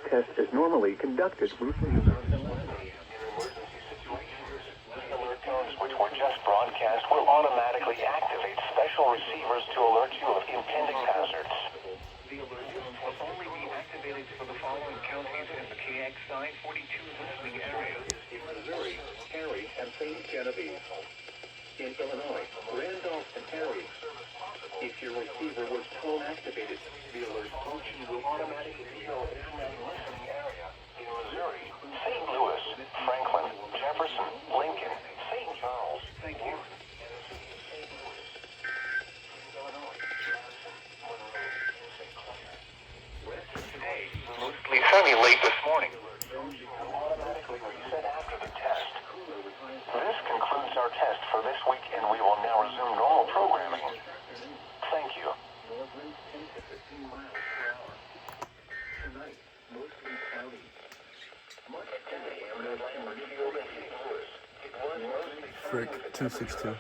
test as normally conducted. Alert tones which were just broadcast will automatically activate special receivers to alert you of impending hazards. The alert tones will only be activated for the following counties in the KXI42 listening area. In Missouri, Harry and St. Genevieve. In Illinois, Randolph and Harry. If your receiver was tone activated, the alert function will automatically show in that listening area. In Missouri, St. Louis, Franklin, Jefferson, Lincoln, St. Charles. Thank you. Rest of today, mostly sunny late this morning. Automatically reset after the test. This concludes our test for this week, and we will now resume normal programming. Thank you. Tonight, mostly cloudy. Much 10 a.m. November, St. Louis. It was mostly Frick, 262.